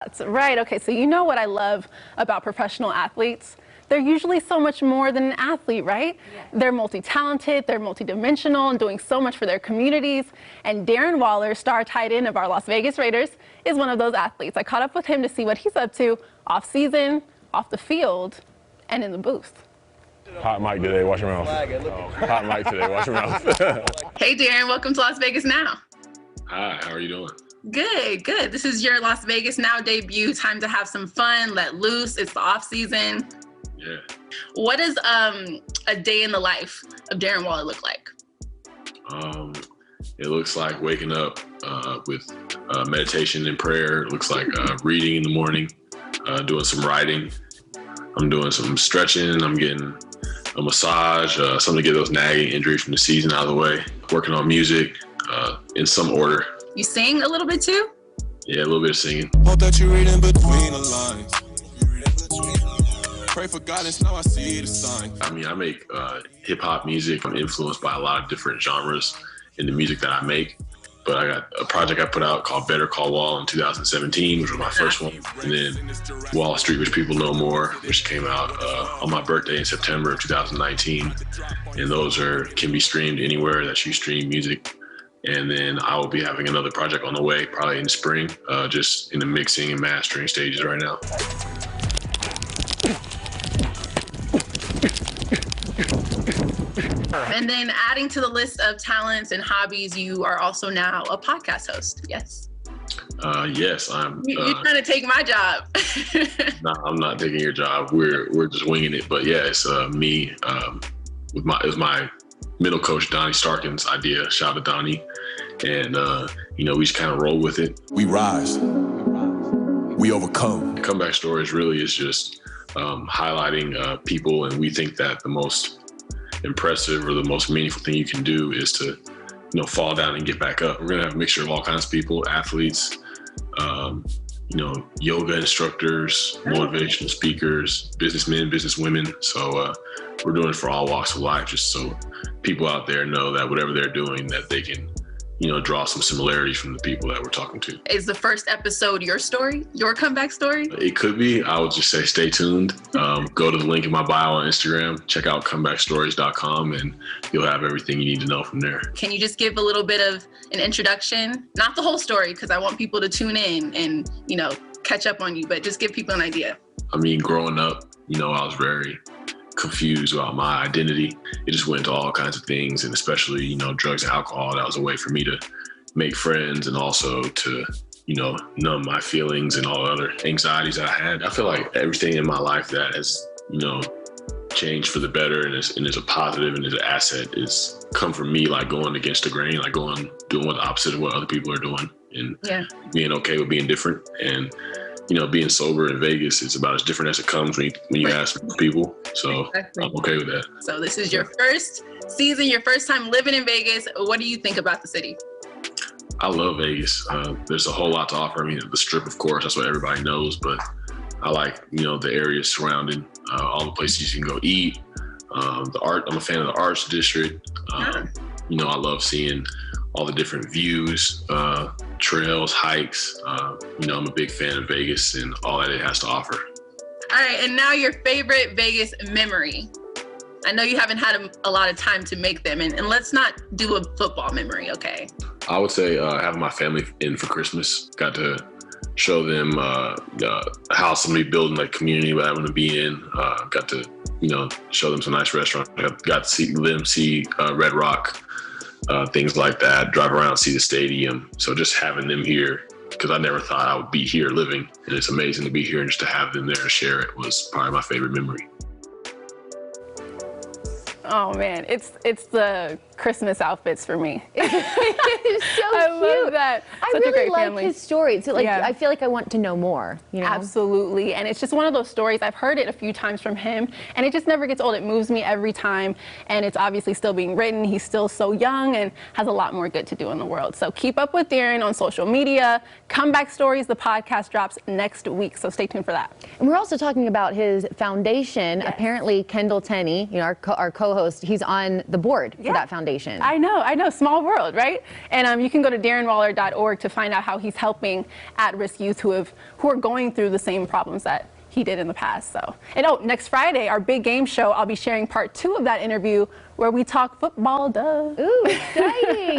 That's right. Okay, so you know what I love about professional athletes? They're usually so much more than an athlete, right? Yeah. They're multi-talented, they're multi-dimensional, and doing so much for their communities. And Darren Waller, star tight end of our Las Vegas Raiders, is one of those athletes. I caught up with him to see what he's up to off season, off the field, and in the booth. Hot mic today, watch your mouth. Hot mic today, watch your mouth. Hey Darren, welcome to Las Vegas Now. Hi, how are you doing? Good, good. This is your Las Vegas Now debut. Time to have some fun, let loose. It's the off season. Yeah. What does a day in the life of Darren Waller look like? It looks like waking up with meditation and prayer. It looks like reading in the morning, doing some writing. I'm doing some stretching. I'm getting a massage, something to get those nagging injuries from the season out of the way. Working on music in some order. You sing a little bit too? Yeah, a little bit of singing. Hope that you read in between the lines. Pray for guidance, now I see the sign. I mean, I make hip hop music. I'm influenced by a lot of different genres in the music that I make. But I got a project I put out called Better Call Wall in 2017, which was my first one. And then Wall Street, which people know more, which came out on my birthday in September of 2019. And those can be streamed anywhere that you stream music. And then I will be having another project on the way, probably in the spring, just in the mixing and mastering stages right now. And then adding to the list of talents and hobbies, you are also now a podcast host, yes? Yes, I'm. You're trying to take my job. No, I'm not taking your job. We're just winging it. But yeah, it's me. It was my middle coach Donnie Starkin's idea. Shout out to Donnie, and we just kind of roll with it. We rise. We overcome. Comeback Stories really is just highlighting people, and we think that the most impressive or the most meaningful thing you can do is to fall down and get back up. We're gonna have a mixture of all kinds of people, athletes, yoga instructors, motivational speakers, businessmen, businesswomen. So we're doing it for all walks of life, just so people out there know that whatever they're doing, that they can draw some similarities from the people that we're talking to. Is the first episode your story, your comeback story? It could be. I would just say stay tuned. Go to the link in my bio on Instagram, check out comebackstories.com, and you'll have everything you need to know from there. Can you just give a little bit of an introduction? Not the whole story, because I want people to tune in and, catch up on you, but just give people an idea. I mean, growing up, I was very confused about my identity. It just went into all kinds of things, and especially, drugs and alcohol. That was a way for me to make friends and also to, numb my feelings and all the other anxieties I had. I feel like everything in my life that has, changed for the better and is a positive and is an asset is come from me, like going against the grain, like doing what the opposite of what other people are doing, and being okay with being different. And being sober in Vegas is about as different as it comes when you ask people. So exactly. I'm okay with that. So this is your first season, your first time living in Vegas. What do you think about the city? I love Vegas. There's a whole lot to offer. I mean, the Strip, of course, that's what everybody knows, but I like, the areas surrounding, all the places you can go eat. The art, I'm a fan of the Arts District. I love seeing all the different views, trails, hikes. I'm a big fan of Vegas and all that it has to offer. All right, and now your favorite Vegas memory. I know you haven't had a lot of time to make them, and let's not do a football memory, okay? I would say having my family in for Christmas. Got to show them how somebody building a community that I want to be in. Got to, show them some nice restaurants. Got to see Red Rock. Things like that, drive around, see the stadium. So just having them here, because I never thought I would be here living, and it's amazing to be here and just to have them there to share it was probably my favorite memory. Oh man, it's the Christmas outfits for me. It's so I cute. love that. I Such a really great like family. his story. So I feel like I want to know more. Absolutely, and it's just one of those stories. I've heard it a few times from him, and it just never gets old. It moves me every time, and it's obviously still being written. He's still so young and has a lot more good to do in the world. So keep up with Darren on social media. Comeback Stories, the podcast drops next week, so stay tuned for that. And we're also talking about his foundation. Yes. Apparently, Kendall Tenney, our co-host, he's on the board for that foundation. foundation. I know, small world, right? And you can go to darrenwaller.org to find out how he's helping at-risk youth who are going through the same problems that he did in the past. So, and next Friday, our big game show, I'll be sharing part 2 of that interview where we talk football. Duh. Ooh, exciting.